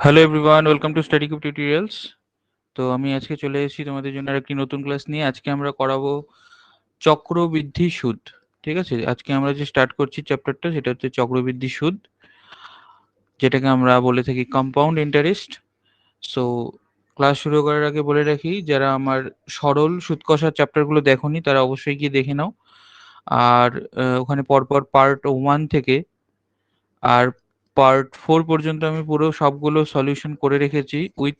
Hello everyone, welcome to study cube tutorials. তো আমি আজকে চলে এসেছি তোমাদের জন্য আরেকটি নতুন ক্লাস নিয়ে। আজকে আমরা করাবো চক্রবৃদ্ধি সুদ। ঠিক আছে, আজকে আমরা যে স্টার্ট করছি চ্যাপ্টারটা সেটা হচ্ছে চক্রবৃদ্ধি সুদ, যেটাকে আমরা বলে থাকি কম্পাউন্ড ইন্টারেস্ট। সো ক্লাস শুরু করার আগে বলে রাখি, যারা আমার সরল সুদ কষার চ্যাপ্টারগুলো দেখোনি তারা অবশ্যই গিয়ে দেখে নাও। আর ওখানে পরপর পার্ট 1 থেকে আর পার্ট 4 পর্যন্ত আমি পুরো সবগুলো সলিউশন করে রেখেছি উইথ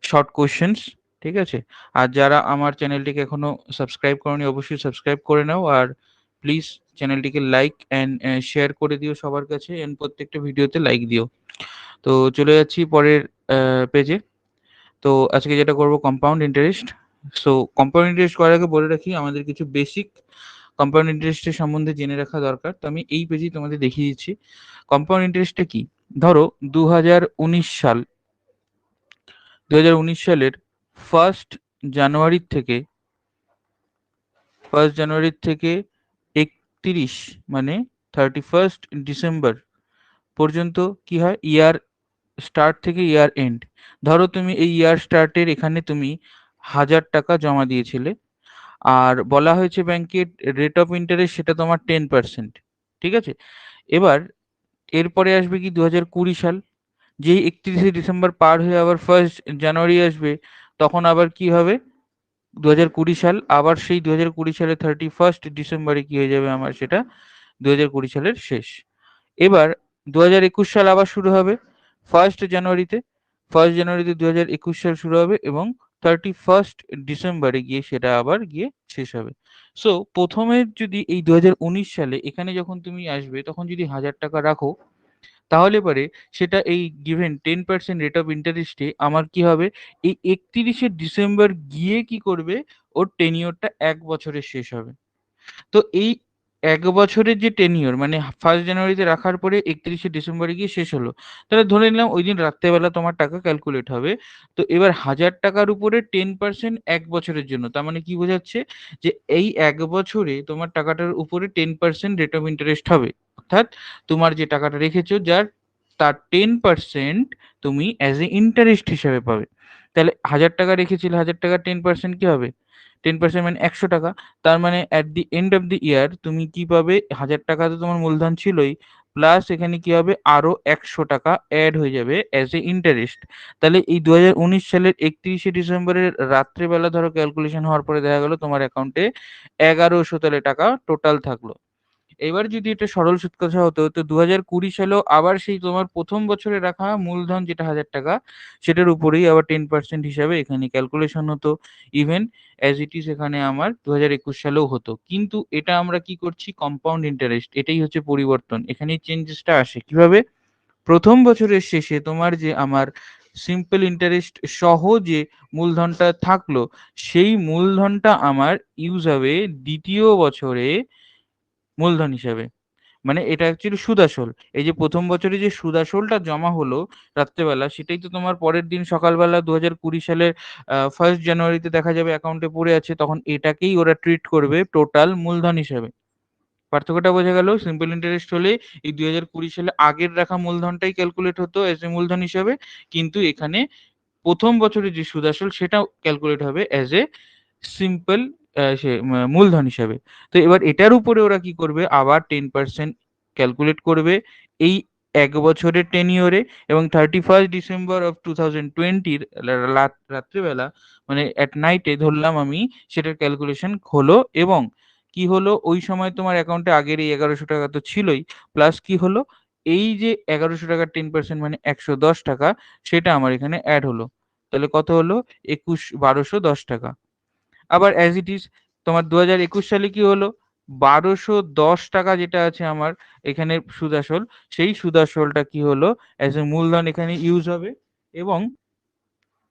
শর্ট কোশ্চেন্স। ঠিক আছে, আর যারা আমার চ্যানেলটিকে এখনো সাবস্ক্রাইব করোনি অবশ্যই সাবস্ক্রাইব করে নাও, আর প্লিজ চ্যানেলটিকে লাইক অ্যান্ড শেয়ার করে দিও সবার কাছে, এন্ড প্রত্যেকটা ভিডিওতে লাইক দিও। তো চলে যাচ্ছি পরের পেজে। তো আজকে যেটা করব compound interest. So compound interest করার আগে বলে রাখি আমাদের কিছু বেসিক কম্পাউন্ড ইন্টারেস্টের সম্বন্ধে জেনে রাখা দরকার। তো আমি এই পেজেই তোমাদের দেখিয়ে দিচ্ছি কম্পাউন্ড ইন্টারেস্টটা কি। ধরো 2019 সাল 2019 সালের ফার্স্ট জানুয়ারি থেকে 31 মানে 31 ডিসেম্বর পর্যন্ত কি হয়, ইয়ার স্টার্ট থেকে ইয়ার এন্ড। ধরো তুমি এই ইয়ার স্টার্টের এখানে তুমি 1000 টাকা জমা দিয়েছিলে, আর বলা হয়েছে ব্যাংকের রেট অফ ইন্টারেস্ট সেটা তোমার 10%। ঠিক আছে, এবার এরপরে আসবে কি 2020 সাল। যেই 31 ডিসেম্বর পার হয়ে আবার 1 জানুয়ারি আসবে, তখন আবার কি হবে, 2020 সাল, আবার সেই 2020 সালের 31 ডিসেম্বরে কি হয়ে যাবে আমার, সেটা 2020 সালের শেষ। এবার 2021 সাল আবার শুরু হবে 1 জানুয়ারিতে। 1 জানুয়ারিতে 2021 সাল শুরু হবে এবং 31 ডিসেম্বরে গিয়ে সেটা আবার গিয়ে শেষ হবে। সো প্রথমে যদি এই 2019 সালে এখানে যখন তুমি আসবে তখন যদি 1000 টাকা রাখো, তাহলে পরে সেটা এই গিভেন 10% রেট অফ ইন্টারেস্টে আমার কি হবে, এই 31 ডিসেম্বর গিয়ে কি করবে, ওর টেনিওরটা 1 বছরের শেষ হবে। তো এই 1 বছরের যে টেনিওর মানে 1 জানুয়ারিতে রাখার পরে 31 ডিসেম্বরে গিয়ে শেষ হলো, তাহলে ধরে নিলাম ওই দিন রাত্রেবেলা তোমার টাকা ক্যালকুলেট হবে। তো এবার 1000 টাকার উপরে 10% 1 বছরের জন্য, তার মানে কি বোঝাচ্ছে যে এই 1 বছরে তোমার টাকাটার উপরে 10% রেট অফ ইন্টারেস্ট হবে। অর্থাৎ তোমার যে টাকাটা রেখেছো যার, তার 10% তুমি অ্যাজ এ ইন্টারেস্ট হিসাবে পাবে। তাহলে 1000 টাকা রেখেছিলে, 1000 টাকার 10% কি হবে, 10% মানে 100 টাকা। তার মানে at the end of the year তুমি কি পাবে, 1000 টাকা তো তোমার মূলধন ছিলই, প্লাস এখানে কি হবে আরো 100 টাকা অ্যাড হয়ে যাবে অ্যাজ এ ইন্টারেস্ট। তাহলে এই 2019 সালের 31 ডিসেম্বরের রাত্রেবেলা ধরো ক্যালকুলেশন হওয়ার পরে দেখা গেল তোমার অ্যাকাউন্টে 1100 তাহলে টাকা টোটাল থাকলো। এবার যদি এটা সরল সুদ কথা হতো, তো 2020 সালেও আবার সেই তোমার প্রথম বছরে রাখা মূলধন যেটা 1000 টাকা, সেটার উপরেই আবার 10% হিসাবে এখানে ক্যালকুলেশন হতো। ইভেন অ্যাজ ইট ইজ এখানে আমার 2021 সালেও হতো, কিন্তু এটা আমরা কি করছি, কম্পাউন্ড ইন্টারেস্ট। এটাই হচ্ছে পরিবর্তন, এখানেই চেঞ্জেসটা আসে। কিভাবে, প্রথম বছরের শেষে তোমার যে আমার সিম্পল ইন্টারেস্ট সহ যে মূলধনটা থাকলো, সেই মূলধনটা আমার ইউজ হবে দ্বিতীয় বছরে মূলধন হিসাবে। মানে এটা অ্যাকচুয়ালি সুদাসল। এই যে প্রথম বছরে যে সুদাসলটা জমা হলো রাত্রেবেলা, সেটাই তো তোমার পরের দিন সকালবেলা 2020 সালের 1 জানুয়ারিতে দেখা যাবে অ্যাকাউন্টে পড়ে আছে, তখন এটাকেই ওরা ট্রিট করবে টোটাল মূলধন হিসাবে। পার্থক্যটা বোঝা গেল, সিম্পল ইন্টারেস্ট হলে এই 2020 সালে আগের রাখা মূলধনটাই ক্যালকুলেট হতো এজ এ মূলধন হিসাবে, কিন্তু এখানে প্রথম বছরে যে সুদ আসল সেটাও ক্যালকুলেট হবে অ্যাজ এ সিম্পল মূলধন হিসাবে। তো এবার এটার উপরে ওরা কি করবে, আবার 10% ক্যালকুলেট করবে এই 1 বছরের টেনিওরে, এবং 31 ডিসেম্বর অফ 2020 রাত্রিবেলা মানে অ্যাট নাইটে ধরলাম আমি, সেটার ক্যালকুলেশন হলো। এবং কি হলো, ওই সময় তোমার অ্যাকাউন্টে আগের এই 1100 টাকা তো ছিলই, প্লাস কি হলো, এই যে 1100 টাকার 10% মানে 110 টাকা, সেটা আমার এখানে অ্যাড হলো। তাহলে কত হলো, 1210 টাকা। আবার অ্যাজ ইট ইজ তোমার 2021 সালে কি হলো, 1210 টাকা যেটা আছে আমার এখানে সুদাসল, সেই সুদাসলটা কি হলো, অ্যাজ এ মূলধন এখানে ইউজ হবে। এবং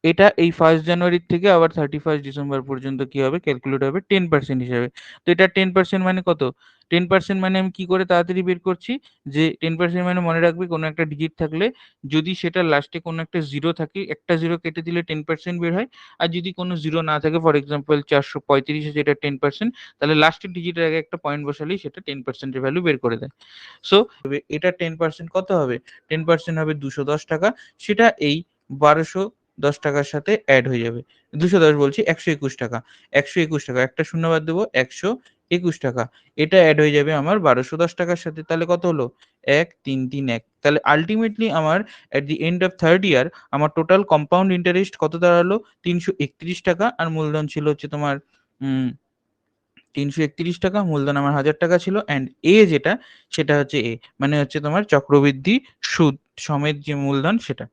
এটা এই 1st জানুয়ারি থেকে আবার 31st ডিসেম্বর পর্যন্ত কি হবে, ক্যালকুলেট হবে 10% হিসাবে। তো এটা 10% মানে কত? 10% মানে আমি কি করে তাড়াতাড়ি বের করছি, যে 10% মানে মনে রাখবে কোনো একটা ডিজিট থাকলে যদি সেটা লাস্টে কোনো একটা জিরো থাকে, একটা জিরো কেটে দিলে 10% বের হয়। আর যদি কোনো জিরো না থাকে, ফর এক্সাম্পল 435 এ যেটা 10%, তাহলে লাস্টের ডিজিটের আগে একটা পয়েন্ট বসালেই সেটা 10% এর ভ্যালু বের করে দেয়। সো এটা 10% কত হবে? 10% হবে 210 টাকা। সেটা এই 1210 টাকার সাথে অ্যাড হয়ে যাবে। 210 বলছি, 121 টাকা। 121 টাকা, একটা শূন্য বাদ দেবো, 121 টাকা। এটা অ্যাড হয়ে যাবে আমার 1210 টাকার সাথে। তাহলে কত হলো? 1331। তাহলে আল্টিমেটলি আমার এট দি এন্ড অফ 3rd ইয়ার আমার টোটাল কম্পাউন্ড ইন্টারেস্ট কত দাঁড়ালো? 331 টাকা। আর মূলধন ছিল হচ্ছে তোমার উম ৩৩১ টাকা। মূলধন আমার ১,০০০ টাকা ছিল। অ্যান্ড যেটা, সেটা হচ্ছে মানে হচ্ছে তোমার চক্রবৃদ্ধি সুদ সমেত যে মূলধন সেটা।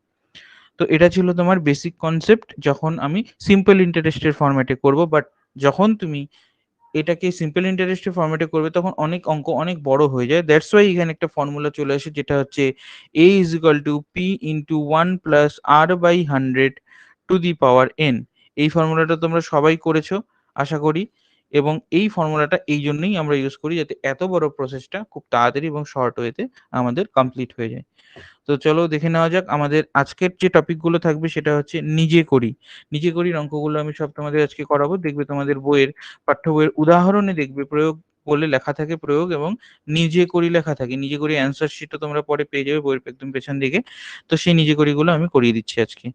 তো এটা ছিল তোমার বেসিক কনসেপ্ট যখন আমি সিম্পল ইন্টারেস্টের ফরম্যাটে করব। বাট যখন তুমি এটাকে সিম্পল ইন্টারেস্টের ফরম্যাটে করবে তখন অনেক অঙ্ক অনেক বড় হয়ে যায়। দ্যাটস ওয়াই এখানে একটা ফর্মুলা চলে আসে, যেটা হচ্ছে a is equal to p into 1 plus r by 100 to the power n। এই ফর্মুলাটা তোমরা সবাই করেছো আশা করি। এবং এই ফর্মুলাটা এই জন্যই আমরা ইউজ করি, যাতে এত বড় প্রসেসটা খুব তাড়াতাড়ি এবং শর্ট ওয়েতে আমাদের কমপ্লিট হয়ে যায়। তো চলো দেখে নেওয়া যাক আমাদের আজকের যে টপিকগুলো থাকবে, সেটা হচ্ছে নিজে করি। নিজে করির অঙ্কগুলো আমি সব তোমাদের আজকে করাবো। দেখবে তোমাদের বইয়ের পাঠ্য বইয়ের উদাহরণে দেখবে প্রয়োগ বলে লেখা থাকে, প্রয়োগ এবং নিজে করি লেখা থাকে। নিজে করি অ্যান্সার শিটও তোমরা পরে পেয়ে যাবে বইয়ের একদম পেছন দিকে। তো সেই নিজে করিগুলো আমি করিয়ে দিচ্ছি আজকে।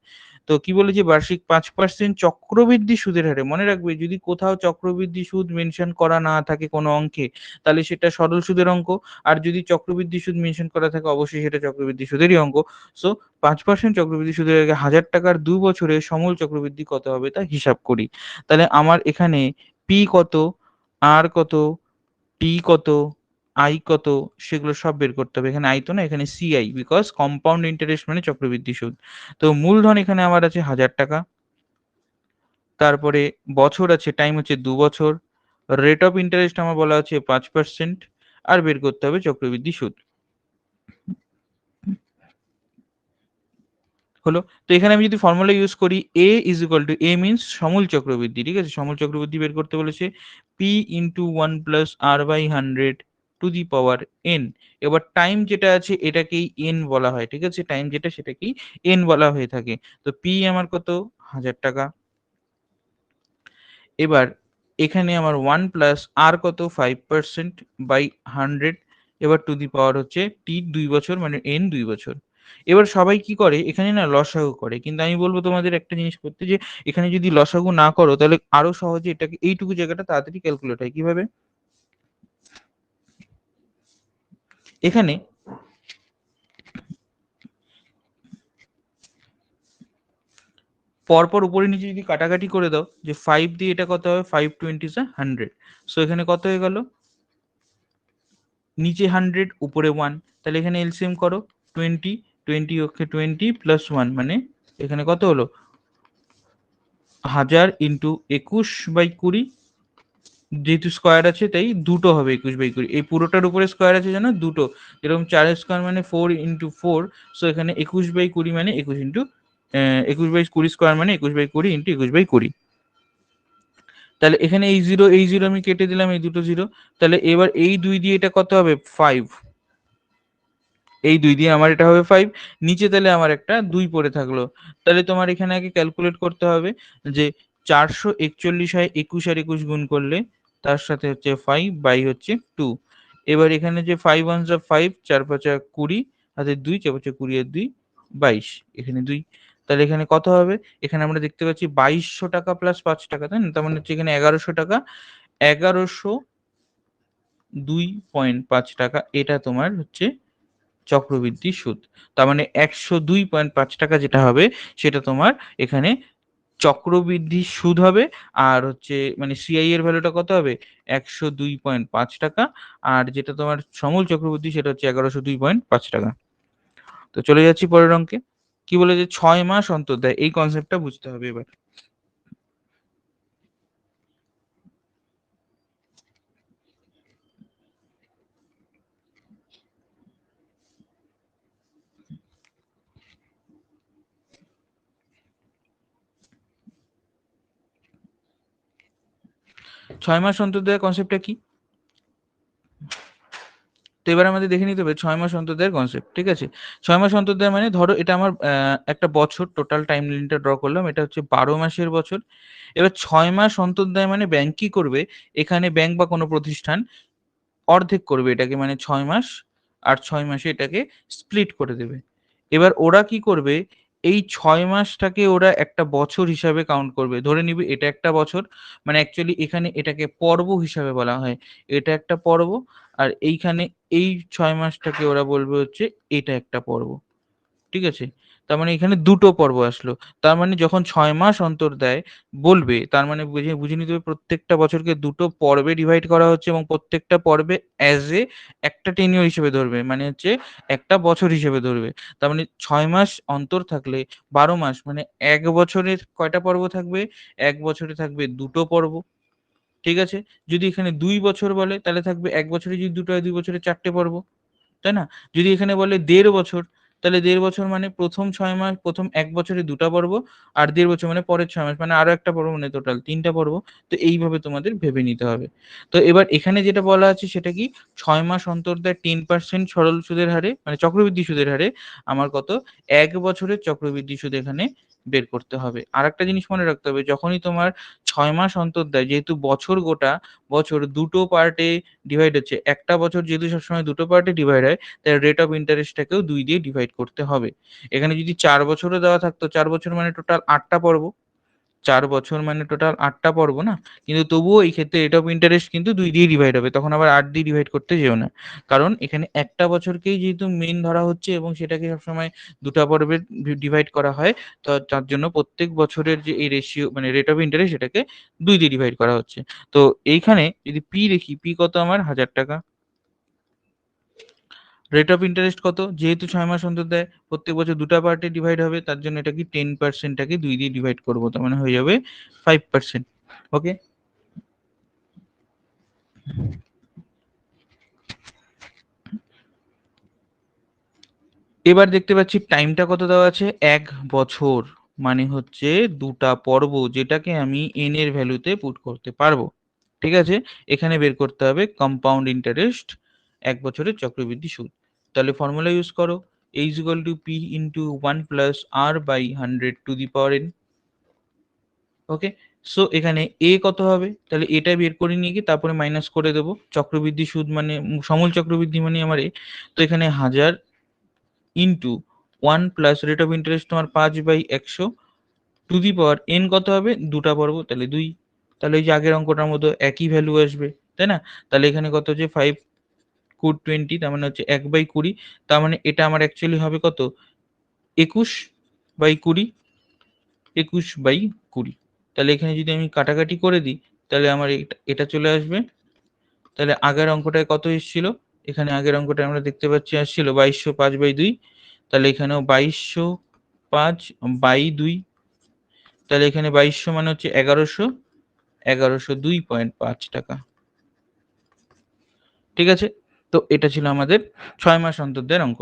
তো কি বলেছি, বার্ষিক 5% চক্রবৃদ্ধি সুদের হারে। মনে রাখবে, যদি কোথাও চক্রবৃদ্ধি সুদ মেনশন করা না থাকে কোনো অঙ্কে, তাহলে সেটা সরল সুদের অঙ্ক। আর যদি চক্রবৃদ্ধি সুদ মেনশন করা থাকে, অবশ্যই সেটা চক্রবৃদ্ধি সুদেরই অঙ্ক। সো 5% চক্রবৃদ্ধি সুদের আগে ১,০০০ টাকার ২ বছরে সমূল চক্রবৃদ্ধি কত হবে তা হিসাব করি। তাহলে আমার এখানে পি কত, আর কত, টি কত, আই কত, সেগুলো সব বের করতে হবে। এখানে আই তো না, এখানে সিআই, বিকজ কম্পাউন্ড ইন্টারেস্ট মানে চক্রবৃদ্ধি সুদ। তো মূলধন এখানে আমার আছে ১,০০০ টাকা। তারপরে বছর আছে, টাইম হচ্ছে ২ বছর। রেট অফ ইন্টারেস্ট আমার বলা আছে 5%। আর বের করতে হবে চক্রবৃদ্ধি সুদ। হলো। তো এখানে আমি যদি ফর্মুলা ইউজ করি, a is equal to, a means সমূল চক্রবৃদ্ধি, ঠিক আছে? সমূল চক্রবৃদ্ধি বের করতে বলেছে, p into 1 plus r by 100 to the power n। এবার টাইম যেটা আছে এটাকেই n বলা হয়, ঠিক আছে? টাইম যেটা সেটাকেই n বলা হয়ে থাকে। তো p আমার কত? ১,০০০ টাকা। এবার এখানে আমার 1 প্লাস আর কত? 5% বাই 100। এবার টু দি পাওয়ার হচ্ছে টি ২ বছর, মানে এন ২ বছর। এবার সবাই কি করে, এখানে না লসাগু করে। কিন্তু আমি বলব তোমাদের একটা জিনিস করতে, যে এখানে যদি লসাগু না করো তাহলে আরো সহজে এটাকে এইটুকু জায়গাটা তাড়াতাড়ি ক্যালকুলেট হয়। কিভাবে? এখানে পরপর উপরে নিচে যদি কাটাকাটি করে দাও, যে 5 দিয়ে এটা কত হবে? 5 20 100। সো এখানে কত হয়ে গেল? নিচে 100, উপরে 1। তাহলে এখানে এলসিএম করো, 20, 20 ওকে 20 প্লাস 1, মানে এখানে কত হলো? 1000 ইন্টু 21/20। যেহেতু স্কোয়ার আছে তাই দুটো হবে 21/20। এই পুরোটার উপরে স্কোয়ার আছে জানো, দুটো। যেরকম 4 স্কোয়ার মানে 4 ইন্টু 4। সো এখানে 21/20 মানে 21 ইন্টু 21/20 স্কোয়ার মানে 21/20 ইন্টু 21/20। তাহলে এখানে এই জিরো আমি কেটে দিলাম, এই দুটো জিরো। তাহলে এবার এই 2 দিয়ে এটা কত হবে? 5। এই 2 দিয়ে আমার এটা হবে 5। নিচে তাহলে আমার একটা 2 পড়ে থাকলো। তাহলে তোমার এখানে আগে ক্যালকুলেট করতে হবে যে 441 হয় 21 আর 21 গুণ করলে, তার সাথে হচ্ছে 5 বাই হচ্ছে 2। এবার এখানে যে 5 ones are 5, 4 5 20, হাতে 2, 4 5 20 আর 2 22, এখানে 2। তাহলে এখানে কত হবে? এখানে আমরা দেখতে পাচ্ছি 2200 টাকা প্লাস 5 টাকা, তাই না? তার মানে হচ্ছে এখানে 1100 টাকা। 1102.5 টাকা, এটা তোমার হচ্ছে চক্রবৃদ্ধি সুদ। তার মানে 102.5 টাকা যেটা হবে, সেটা তোমার এখানে চক্রবৃদ্ধি সুদ হবে। আর হচ্ছে মানে সিআই এর ভ্যালুটা কত হবে? 102.5 টাকা। আর যেটা তোমার সমূল চক্রবৃদ্ধি, সেটা হচ্ছে 1102.5 টাকা। তো চলে যাচ্ছি পরের অঙ্কে। কি বলে, যে 6 মাস অন্তর দেয়, এই কনসেপ্টটা বুঝতে হবে এবার। 6 মাস অন্তর্দয় কনসেপ্টটা কি? তো এবার আমাদের দেখে নিতে হবে 6 মাস অন্তর্দয়ের কনসেপ্ট, ঠিক আছে? 6 মাস অন্তর্দয় মানে ধরো এটা আমার একটা বছর, টোটাল টাইম লাইনটা ড্র করলাম। এটা হচ্ছে 12 মাসের বছর। এবার 6 মাস অন্তর্দয় মানে ব্যাংক কি করবে? এখানে ব্যাংক বা কোনো প্রতিষ্ঠান অর্ধেক করবে এটাকে, মানে 6 মাস আর 6 মাসে এটাকে স্প্লিট করে দেবে। এবার ওরা কি করবে? এই 6 মাসটাকে ওরা একটা বছর হিসাবে কাউন্ট করবে। ধরে নিবে এটা একটা বছর, মানে অ্যাকচুয়ালি এখানে এটাকে পর্ব হিসাবে বলা হয়। এটা একটা পর্ব, আর এইখানে এই 6 মাসটাকে ওরা বলবে হচ্ছে এটা একটা পর্ব। ঠিক আছে? তার মানে এখানে দুটো পর্ব আসলো। তার মানে যখন ৬ মাস অন্তর দেয় বলবে, তার মানে বুঝে নিতে হবে প্রত্যেকটা বছরকে দুটো পর্বে ডিভাইড করা হচ্ছে এবং প্রত্যেকটা পর্বে অ্যাজ এ একটা টেনিওর হিসেবে ধরবে। মানে হচ্ছে একটা বছর হিসেবে ধরবে। তার মানে ৬ মাস অন্তর থাকলে ১২ মাস, মানে ১ বছরের কয়টা পর্ব থাকবে? ১ বছরে থাকবে দুটো পর্ব। ঠিক আছে? যদি এখানে ২ বছর বলে তাহলে থাকবে ১ বছরে যদি দুটো হয় ২ বছরে ৪ টে পর্ব। তাই না? যদি এখানে বলে ১.৫ বছর, তাহলে ১.৫ বছর মানে ১ম ৬ মাস, ১ম ১ বছরে ২ টা পর্ব, আর ১.৫ বছর মানে পরের ৬ মাস মানে আরো একটা পর্ব, মানে টোটাল ৩ টা পর্ব। তো এইভাবে তোমাদের ভেবে নিতে হবে। তো এবার এখানে যেটা বলা আছে সেটা কি? ৬ মাস অন্তর দেয় 10% সরল সুদের হারে, মানে চক্রবৃদ্ধি সুদের হারে আমার কত? ১ বছরের চক্রবৃদ্ধি সুদ এখানে বের করতে হবে। আরেকটা জিনিস মনে রাখতে হবে, যখনই তোমার ৬ মাস অন্তর দেয়, যেহেতু বছর গোটা বছর দুটো পার্টে ডিভাইড হচ্ছে। একটা বছর যেহেতু সবসময় দুটো পার্টে ডিভাইড হয়, তাই রেট অফ ইন্টারেস্টটাকেও ২ দিয়ে ডিভাইড করতে হবে। এখানে যদি ৪ বছরও দেওয়া থাকতো, ৪ বছর মানে টোটাল ৮ টা পর্ব। ৪ বছর মানে টোটাল ৮ টা পর্ব না? কিন্তু তবুও এই ক্ষেত্রে রেট অফ ইন্টারেস্ট কিন্তু ২ দিয়ে ডিভাইড হবে। তখন আবার ৮ দিয়ে ডিভাইড করতে যেও না। কারণ এখানে একটা বছরকেই যেহেতু মেইন ধরা হচ্ছে এবং সেটাকে সবসময় ২ টা পর্বে ডিভাইড করা হয়। তো তার জন্য প্রত্যেক বছরের যে এই রেশিও, মানে রেট অফ ইন্টারেস্ট, সেটাকে ২ দিয়ে ডিভাইড করা হচ্ছে। তো এইখানে যদি P দেখি, P কত আমার? ৳১,০০০। রেট অফ ইন্টারেস্ট কত? যেহেতু ৬ মাস অন্তর দেয়, প্রত্যেক বছর ২ টা পার্টে ডিভাইড হবে, তার জন্য এটা কি 10% টাকে ২ দিয়ে ডিভাইড করব। তার মানে হয়ে যাবে 5%। ওকে? এবার দেখতে পাচ্ছি টাইমটা কত দেওয়া আছে? ১ বছর। মানে হচ্ছে ২ টা পর্ব, যেটাকে আমি n এর ভ্যালুতে পুট করতে পারব। ঠিক আছে? এখানে বের করতে হবে কম্পাউন্ড ইন্টারেস্ট, ১ বছরের চক্রবৃদ্ধি সুদ। তাহলে ফর্মুলা ইউজ করো। A is equal to P into 1 plus R by 100 to the power n। Okay? So এখানে A কত হবে? তাহলে এটা বের করে নিয়ে গিয়ে তারপরে মাইনাস করে দেব। চক্রবৃদ্ধি সুদ মানে সমূল চক্রবৃদ্ধি মানে আমার A। তো এখানে ১০০০ into 1 plus rate of interest তোমার ৫/১০০ টু দি পাওয়ার n কত হবে? ২ টা পর্ব, তাহলে ২। তাহলে এই যে আগের অঙ্কটার মতো একই ভ্যালু আসবে, তাই না? তাহলে এখানে কত হচ্ছে? 5 কুড 20, তার মানে হচ্ছে ১/২০। তার মানে এটা আমার অ্যাকচুয়ালি হবে কত? ২১/২০, ২১/২০। তাহলে এখানে যদি আমি কাটাকাটি করে দিই, তাহলে আমার এটা চলে আসবে। তাহলে আগের অঙ্কটায় কত এসেছিল? এখানে আগের অঙ্কটায় আমরা দেখতে পাচ্ছি আসছিল ২২০৫/২। তাহলে এখানেও ২২০৫/২। তাহলে এখানে ২২০০ মানে হচ্ছে ১১০০, ১১০২.৫ টাকা। ঠিক আছে? তো এটা ছিল আমাদের ৬ মাস অন্তরদের অঙ্ক।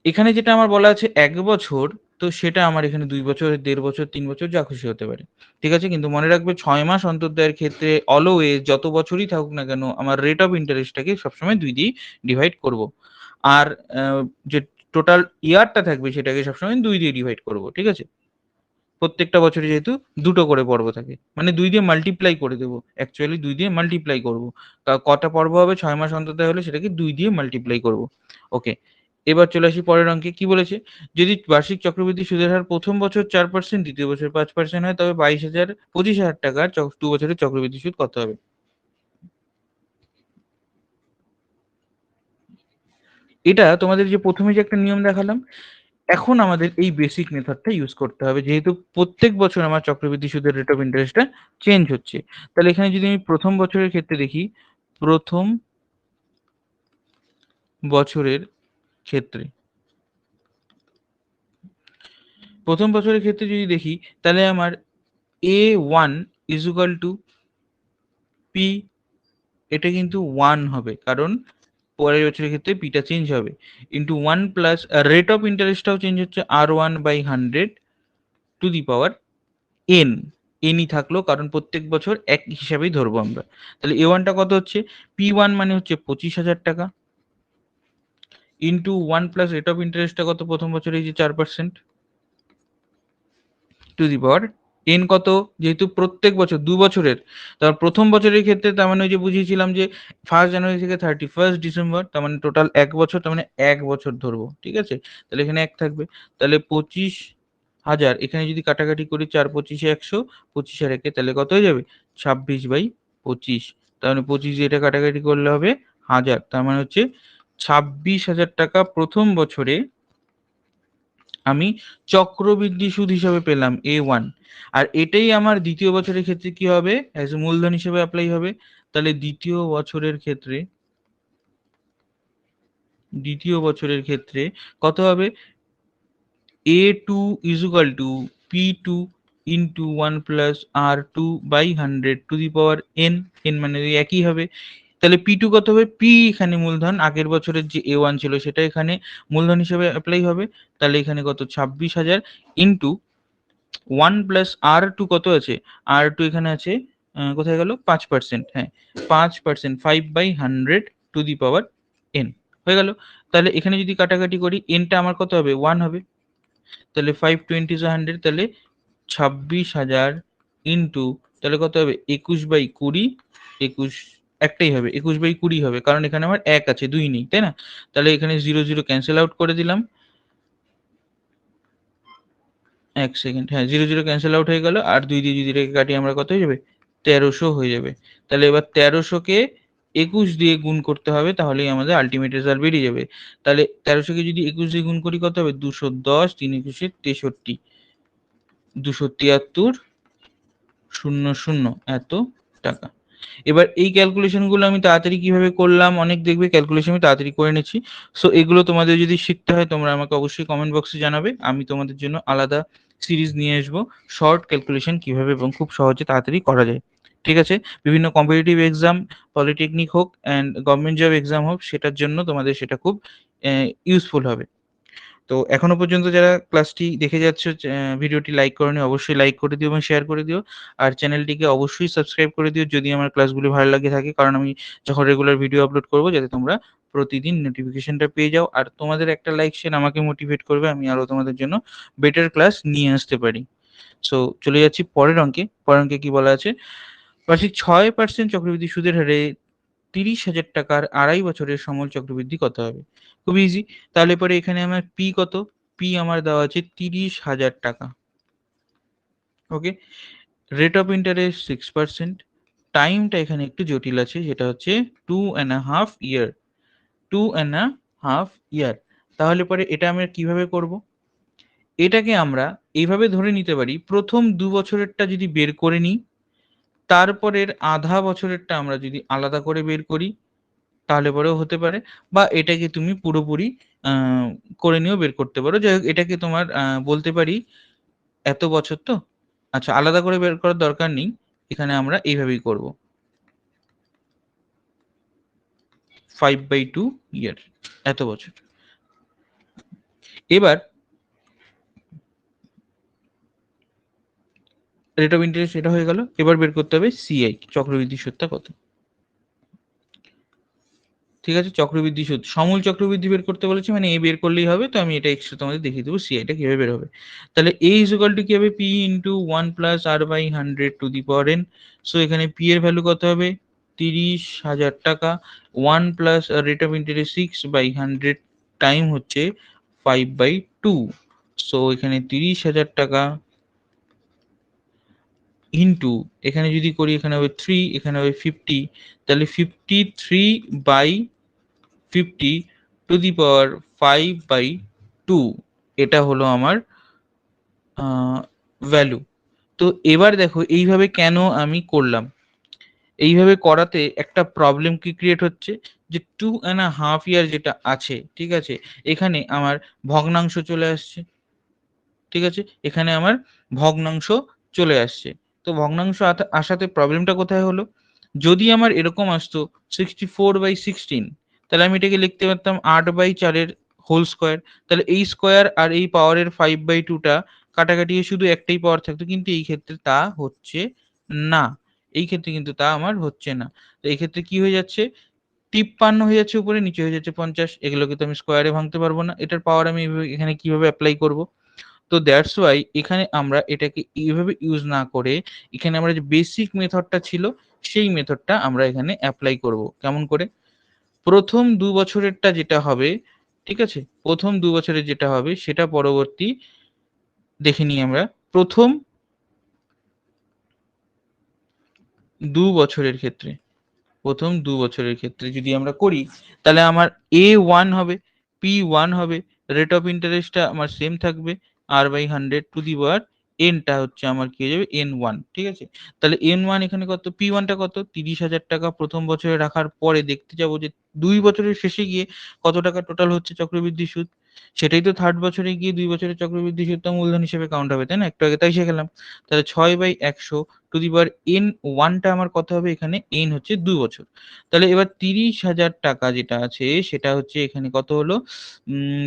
এখানে যেটা আমার বলা আছে ১ বছর, তো সেটা আমার এখানে ২ বছর, ১.৫ বছর, ৩ বছর যা খুশি হতে পারে। ঠিক আছে? কিন্তু মনে রাখবে ৬ মাস অন্তর্দয়ের ক্ষেত্রে অলওয়েজ যত বছরই থাকুক না কেন, আমার রেট অফ ইন্টারেস্টটাকে সবসময় ২ দিয়েই ডিভাইড করব। আর আ যে টোটাল ইয়ারটা থাকবে সেটাকে সবসময় ২ দিয়ে ডিভাইড করব। ঠিক আছে? প্রত্যেকটা বছরে যেহেতু দুটো করে পর্ব থাকে। মানে ২ দিয়ে মাল্টিপ্লাই করে দেব। অ্যাকচুয়ালি ২ দিয়ে মাল্টিপ্লাই করব। কটা পর্ব হবে ৬ মাস অন্তর হলে সেটাকে ২ দিয়ে মাল্টিপ্লাই করব। ওকে। এবার চলে আসি পরের অঙ্কে। কি বলেছে? যদি বার্ষিক চক্রবৃদ্ধি সুদের হার ১ম বছর ৪%, দ্বিতীয় বছর ৫% হয়, তবে ২৫,০০০ টাকার ২ বছরের চক্রবৃদ্ধি সুদ কত হবে? এটা তোমাদের যে ১ম এ যে একটা নিয়ম দেখালাম, এখন আমাদের এই বেসিক মেথডটা ইউজ করতে হবে। যেহেতু প্রত্যেক বছর আমার চক্রবৃদ্ধি সুদের রেট অফ ইন্টারেস্টটা চেঞ্জ হচ্ছে। তাহলে এখানে যদি আমি ১ম বছরের ক্ষেত্রে দেখি, ১ম বছরের ক্ষেত্রে ১ম বছরের ক্ষেত্রে যদি দেখি, তাহলে আমার A1 is equal to P, এটা কিন্তু 1 হবে। কারণ পরের বছরের ক্ষেত্রে P টা চেঞ্জ হবে। ইনটু 1 প্লাস রেট অফ ইন্টারেস্টটাও চেঞ্জ হচ্ছে R1/100 two the power n। এনই থাকলো, কারণ প্রত্যেক বছর এক হিসাবেই ধরবো আমরা। তাহলে A1টা কত হচ্ছে, P1 মানে হচ্ছে 25,000 টাকা, ইন্টু 1 প্লাস রেট অফ ইন্টারেস্টটা কত প্রথম বছরে, এই যে 4%, টু দি পাওয়ার এন কত, যেহেতু প্রত্যেক বছর 2 বছরের, তার প্রথম বছরের ক্ষেত্রে তার মানে ওই যে বুঝিয়েছিলাম যে 1 জানুয়ারি থেকে 31 ডিসেম্বর, তার মানে টোটাল 1 বছর, তার মানে 1 বছর ধরবো, ঠিক আছে। তাহলে এখানে 1 থাকবে, তাহলে 25,000, এখানে যদি কাটাকাটি করি 4 25 100, 25 আর 1, তাহলে কত হয়ে যাবে 26/25, তার মানে 25 দিয়ে এটা কাটাকাটি করলে হবে 1000, তার মানে হচ্ছে 26,000 টাকা প্রথম বছরে আমি চক্রবৃদ্ধি সুদ হিসাবে পেলাম A1। আর এটাই আমার দ্বিতীয় বছরের ক্ষেত্রে কি হবে, অ্যাজ মূলধন হিসেবে অ্যাপ্লাই হবে। তাহলে দ্বিতীয় বছরের ক্ষেত্রে কত হবে, A2 is equal to P2 into 1 plus R2/100 to the power n, n মানে ওই একই হবে। তাহলে P2 কত হবে, P এখানে মূলধন, আগের বছরের যে A1 ছিল সেটা এখানে মূলধন হিসেবে অ্যাপ্লাই হবে। তাহলে এখানে কত 26,000 ইন্টু 1 প্লাস R2 কত আছে, R2 এখানে আছে কোথায় গেল, 5%, হ্যাঁ 5%, 5/100 টু দি পাওয়ার n হয়ে গেল। তাহলে এখানে যদি কাটাকাটি করি nটা আমার কত হবে, 1 হবে। তাহলে 520 is 100, তাহলে 26,000 ইন্টু, তাহলে কত হবে 21/20, 21 একটাই হবে, 21/20 হবে, কারণ এখানে আমার 1 আছে, 2 নেই, তাই না। তাহলে এখানে 0 0 ক্যান্সেল আউট করে দিলাম, 1 সেকেন্ড, হ্যাঁ 0 0 ক্যান্সেল আউট হয়ে গেল, আর 2 দিয়ে যদি রেখে কাটি আমরা কত হয়ে যাবে, 1300 হয়ে যাবে। তাহলে এবার 1300-কে 21 দিয়ে গুণ করতে হবে, তাহলেই আমাদের আলটিমেট রেজাল্ট বেরিয়ে যাবে। তাহলে 1300-কে যদি 21 দিয়ে গুণ করি কত হবে, 210, 3 21 63, 273,000 এত টাকা। এবার এই ক্যালকুলেশন গুলো আমি তাড়াতাড়ি কিভাবে করলাম, অনেক দেখবে ক্যালকুলেশন আমি তাড়াতাড়ি করে নিচ্ছি। সো এগুলো তোমাদের যদি শিখতে হয় তোমরা আমাকে অবশ্যই কমেন্ট বক্সে জানাবে, আমি তোমাদের জন্য আলাদা সিরিজ নিয়ে আসবো, শর্ট ক্যালকুলেশন কিভাবে এবং খুব সহজে তাড়াতাড়ি করা যায়, ঠিক আছে। বিভিন্ন কম্পিটিটিভ এক্সাম, পলিটেকনিক হোক অ্যান্ড গভর্নমেন্ট জব এক্সাম হোক, সেটার জন্য তোমাদের সেটা খুব ইউজফুল হবে। তো এখনো পর্যন্ত যারা ক্লাসটি দেখে যাচ্ছ, ভিডিওটি লাইক করোনি, অবশ্যই লাইক করে দিও এবং শেয়ার করে দিও। আর চ্যানেলটিকে অবশ্যই সাবস্ক্রাইব করে দিও যদি আমার ক্লাসগুলি ভালো লাগে থাকে, কারণ আমি যখন রেগুলার ভিডিও আপলোড করব যাতে তোমরা প্রতিদিন নোটিফিকেশনটা পেয়ে যাও। আর তোমাদের একটা লাইক শেয়ার আমাকে মোটিভেট করবে, আমি আরও তোমাদের জন্য বেটার ক্লাস নিয়ে আসতে পারি। সো চলে যাচ্ছি পরের অঙ্কে। পরের অঙ্কে কি বলা আছে, বার্ষিক 6% চক্রবৃদ্ধি সুদের হারে 30,000 টাকার 2.5 বছরের সমল চক্রবৃদ্ধি কত হবে। খুব ইজি। তাহলে পরে এখানে আমার পি কত, পি আমার দেওয়া আছে 30,000 টাকা, ওকে। রেট অফ ইন্টারেস্ট 6%, টাইমটা এখানে একটু জটিল আছে, সেটা হচ্ছে 2.5 ইয়ার, 2.5 ইয়ার। তাহলে পরে এটা আমরা কিভাবে করব, এটাকে আমরা এইভাবে ধরে নিতে পারি, প্রথম 2 বছরেরটা যদি বের করে নিই, তারপরের আধা বছরেরটা আমরা যদি আলাদা করে বের করি তাহলে পরেও হতে পারে, বা এটাকে তুমি পুরোপুরি করে নিয়েও বের করতে পারো। যাই হোক, এটাকে তোমার বলতে পারি এত বছর তো, আচ্ছা আলাদা করে বের করার দরকার নেই, এখানে আমরা এইভাবেই করব, 5/2 ইয়ার, এত বছর। এবার রেট অফ ইন্টারেস্ট এটা হয়ে গেল, এবার বের করতে হবে সিআই, চক্রবৃদ্ধি সুদটা কত। ঠিক আছে, চক্রবৃদ্ধি সুদ, সমূল চক্রবৃদ্ধি বের করতে বলেছি, মানে এ বের করলেই হবে, তো আমি এটা এক্সট্রা তোমাদের দেখিয়ে দেবো সিআইটা কিভাবে বের হবে। তাহলে এ ইজ ইকুয়াল টু কি হবে, P into 1 plus R/100 two the power n। So এখানে পি এর ভ্যালু কত হবে, 30,000 টাকা, 1 plus rate of interest 6/100, time হচ্ছে 5/2। সো এখানে 30,000 টাকা ইন্টু, এখানে যদি করি এখানে হবে 3, এখানে হবে 50, তাহলে 53/50 টু দি পাওয়ার 5/2, এটা হলো আমার ভ্যালু। তো এবার দেখো এইভাবে কেন আমি করলাম, এইভাবে করাতে একটা প্রবলেম কি ক্রিয়েট হচ্ছে, যে 2.5 ইয়ার যেটা আছে, ঠিক আছে, এখানে আমার ভগ্নাংশ চলে আসছে, ঠিক আছে, এখানে আমার ভগ্নাংশ চলে আসছে। তো ভগ্নাংশ আসাতে প্রবলেমটা কোথায় হলো, যদি আমার এরকম আসতো 64/16, তাহলে আমি এটাকে লিখতে পারতাম 8/4 হোল স্কোয়ার। তাহলে এই স্কোয়ার আর এই পাওয়ারের 5/2টা কাটাকাটি শুধু একটাই পাওয়ার থাকতো, কিন্তু এই ক্ষেত্রে তা হচ্ছে না। এই ক্ষেত্রে কিন্তু তা আমার হচ্ছে না। তো এই ক্ষেত্রে কি হয়ে যাচ্ছে, 53 হয়ে যাচ্ছে উপরে, নিচে হয়ে যাচ্ছে 50। এগুলোকে তো আমি স্কোয়ারে ভাঙতে পারবো না। এটার পাওয়ার আমি এখানে কিভাবে অ্যাপ্লাই করব? তো দ্যাটস ওয়াই এখানে আমরা এটাকে এইভাবে ইউজ না করে এখানে আমরা যে বেসিক মেথডটা ছিল সেই মেথডটা আমরা এখানে অ্যাপ্লাই করব। কেমন করে? প্রথম 2 বছরেরটা যেটা হবে, ঠিক আছে? প্রথম 2 বছরের যেটা হবে সেটা পরবর্তী দেখে নিই আমরা। প্রথম 2 বছরের ক্ষেত্রে, প্রথম 2 বছরের ক্ষেত্রে যদি আমরা করি, তাহলে আমার A1 হবে, P1 হবে, রেট অফ ইন্টারেস্টটা আমার সেম থাকবে, R/100 two the power n টা হচ্ছে আমার কি হয়ে যাবে N1, ঠিক আছে? তাহলে N1 এখানে কত, P1 টা কত, 30,000 টাকা প্রথম বছরে রাখার পরে দেখতে যাবো যে 2 বছরের শেষে গিয়ে কত টাকা টোটাল হচ্ছে চক্রবৃদ্ধি সুদ। সেটাই তো 3rd বছরে গিয়ে 2 বছরের চক্রবৃদ্ধি সুদটা মূলধন হিসেবে কাউন্ট হবে, তাই না? একটু আগে তাই শিখলাম। তাহলে 6/100 টু দি পাওয়ার N1 টা আমার কত হবে, এখানে n হচ্ছে 2 বছর। তাহলে এবার 30,000 টাকা যেটা আছে সেটা হচ্ছে এখানে কত হলো,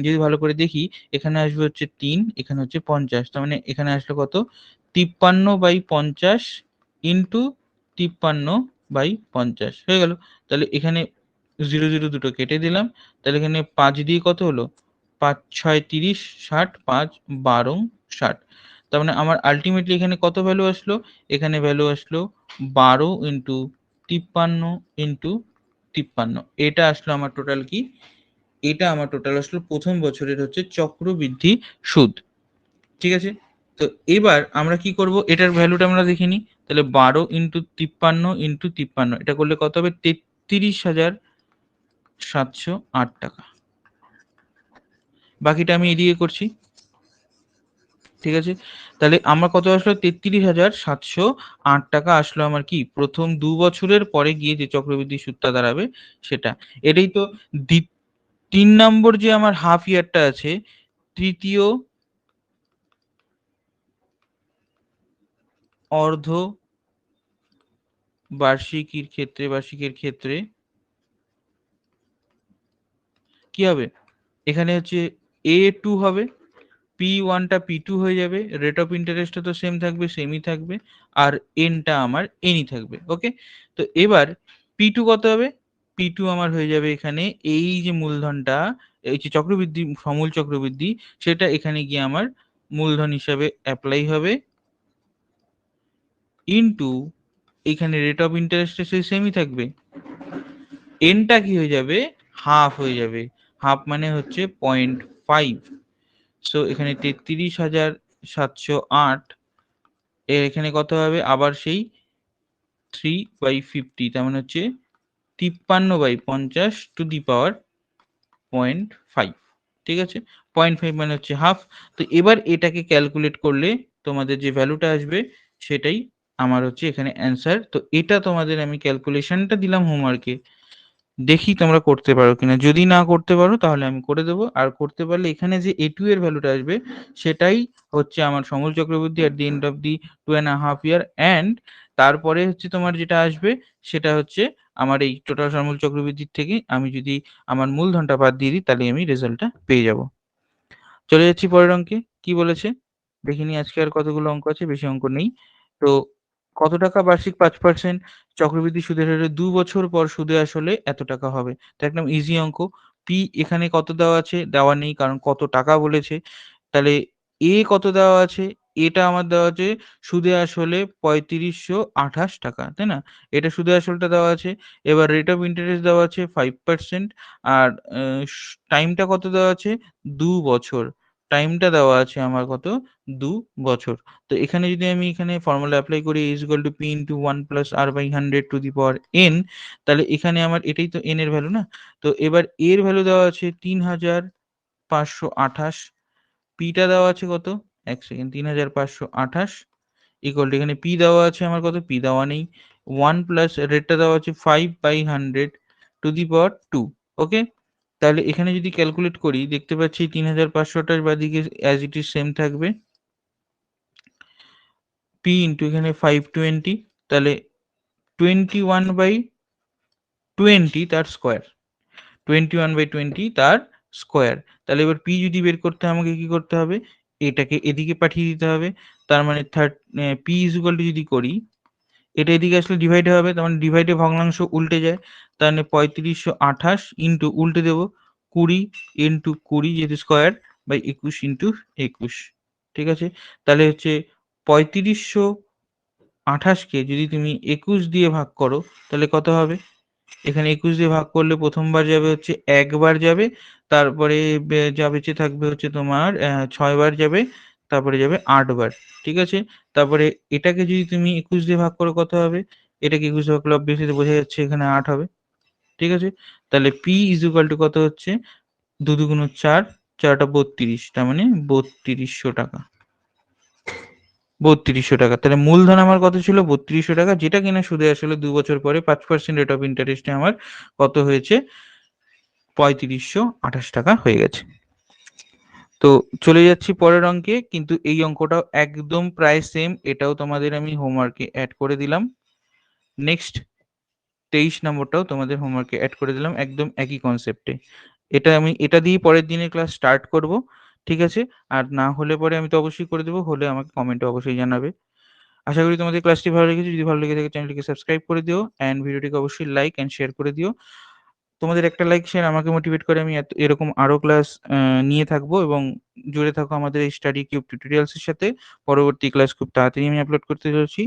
যদি ভালো করে দেখি এখানে আসবে হচ্ছে 3, এখানে হচ্ছে 50, তার মানে এখানে আসলো কত, 53/50 ইন্টু 53/50 হয়ে গেল। তাহলে এখানে 0 0 দুটো কেটে দিলাম। তাহলে এখানে 5 দিয়ে কত হলো, 5 6 30, 60, 5 12 60। তার মানে আমার আলটিমেটলি এখানে কত ভ্যালু আসলো, এখানে ভ্যালু আসলো 12 ইন্টু 53 ইন্টু 53। এটা আসলো আমার টোটাল কি, এটা আমার টোটাল আসলো প্রথম বছরের হচ্ছে চক্রবৃদ্ধি সুদ, ঠিক আছে? তো এবার আমরা কি করব, এটার ভ্যালুটা আমরা দেখে নিই। তাহলে 12 ইন্টু 53 ইন্টু 53 এটা করলে কত হবে, 33,708 টাকা। বাকিটা আমি এদিকে করছি, ঠিক আছে? তাহলে আমার কত আসলো, 33,708 টাকা আসলো আমার কি, প্রথম 2 বছরের পরে গিয়ে যে চক্রবৃদ্ধি সুদটা দাঁড়াবে সেটা। এটাই তো 3 নম্বর যে আমার হাফ ইয়ারটা আছে, তৃতীয় অর্ধ বার্ষিকের ক্ষেত্রে কি হবে, এখানে হচ্ছে A2 হবে, P1 টা P2 হয়ে যাবে, রেট অফ ইন্টারেস্টটা তো সেম থাকবে, সেমই থাকবে, আর n টা আমার nই থাকবে। ওকে, তো এবার P2 কত হবে, P2 আমার হয়ে যাবে এখানে এই যে মূলধনটা, এই যে চক্রবৃদ্ধি, সমূল চক্রবৃদ্ধি, সেটা এখানে গিয়ে আমার মূলধন হিসাবে অ্যাপ্লাই হবে, ইনটু এখানে রেট অফ ইন্টারেস্টটা সেই সেমই থাকবে, এনটা কি হয়ে যাবে, হাফ হয়ে যাবে। হাফ মানে হচ্ছে 0.5। সো এখানে 33,708 এর এখানে কত হবে, আবার সেই 3/50, তার মানে হচ্ছে 53/50 টু দি পাওয়ার 0.5, ঠিক আছে? 0.5 মানে হচ্ছে হাফ। তো এবার এটাকে ক্যালকুলেট করলে তোমাদের যে ভ্যালুটা আসবে সেটাই আমার হচ্ছে এখানে অ্যান্সার। তো এটা তোমাদের আমি ক্যালকুলেশনটা দিলাম হোমওয়ার্কে, দেখি তোমরা করতে পারো কিনা। যদি না করতে পারো তাহলে আমি করে দেবো, আর করতে পারলে এখানে যে A2 এর ভ্যালুটা আসবে সেটাই হচ্ছে আমার সমূল চক্রবৃদ্ধি at the end of the 2.5 year, and তারপরে হচ্ছে তোমার যেটা আসবে সেটা হচ্ছে আমার এই টোটাল সমূল চক্রবৃদ্ধির থেকে আমি যদি আমার মূলধনটা বাদ দিয়ে দিই তাহলে আমি রেজাল্টটা পেয়ে যাব। চলে যাচ্ছি পরের অঙ্কে। কি বলেছে? দেখে নিই আজকে আর কতগুলো অঙ্ক আছে, বেশি অঙ্ক নেই। তো কত টাকা বার্ষিক 5% চক্রবৃদ্ধি সুদের হারে 2 বছর পর সুদে আসলে এত টাকা হবে। তো একদম ইজি অঙ্ক। পি এখানে কত দেওয়া আছে? দেওয়া নেই, কারণ কত টাকা বলেছে। তাহলে এ কত দেওয়া আছে? এটা আমার দেওয়া আছে সুদে আসলে ৩৫২৮ টাকা, তাই না? এটা সুদে আসলটা দেওয়া আছে। এবার রেট অফ ইন্টারেস্ট দেওয়া আছে 5%, আর আ টাইমটা কত দেওয়া আছে? ২ বছর। টাইমটা দেওয়া আছে আমার কত? ২ বছর। তো এখানে যদি আমি এখানে ফর্মুলা এপ্লাই করি, A is equal to P into 1 plus R/100 to the power n, তাহলে এখানে আমার এটাই তো n এর ভ্যালু না? তো এবার a এর ভ্যালু দেওয়া আছে ৩৫২৮, p টা দেওয়া আছে কত? ১ সেকেন্ড, ৩৫২৮ ইকুয়াল টু এখানে p দেওয়া আছে আমার কত? p দেওয়া নেই। 1 প্লাস রেটটা দেওয়া আছে 5/100 টু দি পাওয়ার 2। ওকে? তাহলে এখানে যদি ক্যালকুলেট করি দেখতে পাচ্ছি ৩৫০০ টার বাঁদিকে অ্যাজ ইট ইজ সেম থাকবে। p ইনটু এখানে 520, তাহলে 21/20 তার স্কয়ার। 21/20 তার স্কয়ার। তাহলে এবার p যদি বের করতে হয় আমাকে কি করতে হবে? এটাকে এদিকে পাঠিয়ে দিতে হবে। তার মানে পি ইজ ইকুয়াল টু যদি করি, এটা এদিকে আসলে ডিভাইডে হবে, তার মানে ডিভাইডে ভগ্নাংশ উল্টে যায়। তার মানে 3528 ইন্টু উল্টে দেবো 20 ইন্টু 20 যেহেতু স্কোয়ার বাই 21 ইন্টু 21। ঠিক আছে, তাহলে হচ্ছে 3528কে যদি তুমি 21 দিয়ে ভাগ করো তাহলে কত হবে? এখানে 21 দিয়ে ভাগ করলে প্রথমবার যাবে হচ্ছে একবার যাবে, তারপরে যা বেঁচে থাকবে হচ্ছে তোমার 6 বার যাবে, তারপরে যাবে 8 বার। ঠিক আছে, তারপরে এটাকে যদি তুমি 21 দিয়ে ভাগ করো কত হবে? এটাকে 21 দিয়ে ভাগ করলে অবভিয়াসলি বোঝা যাচ্ছে এখানে 8 হবে। ঠিক আছে, তাহলে পি ইজ ইকুয়াল টু কত হচ্ছে? 2 দুগুণ 4, 4টা 32, তার মানে 3200 টাকা। 3200 টাকা। তাহলে মূলধন আমার কত ছিল? 3200 টাকা, যেটা কিনা সুদে আসলে 2 বছর পরে 5% রেট অফ ইন্টারেস্টে আমার কত হয়েছে? 3528 টাকা হয়ে গেছে। তো চলে যাচ্ছি পরের অঙ্কে, কিন্তু এই অঙ্কটাও একদম প্রায় সেম, এটাও তোমাদের আমি হোমওয়ার্কে অ্যাড করে দিলাম। নেক্সট 23 নম্বরটাও তোমাদের হোমওয়ার্কে অ্যাড করে দিলাম, একদম একই কনসেপ্টে। এটা দিয়ে পরের দিনের ক্লাস স্টার্ট করব। ঠিক আছে, আর না হলে পরে আমি তো অবশ্যই করে দেবো, হলে আমাকে কমেন্টে অবশ্যই জানাবে। আশা করি তোমাদের ক্লাসটি ভালো লেগেছে। যদি ভালো লেগে থাকে চ্যানেলটিকে সাবস্ক্রাইব করে দিও অ্যান্ড ভিডিওটিকে অবশ্যই লাইক অ্যান্ড শেয়ার করে দিও। তোমাদের একটা লাইক শেয়ার আমাকে মোটিভেট করে, আমি এরকম আরো ক্লাস নিয়ে থাকবো, এবং জুড়ে থাকো আমাদের এই স্টাডি কিউব টিউটোরিয়ালস এর সাথে। পরবর্তী ক্লাস খুব তাড়াতাড়ি আমি আপলোড করতে চলেছি।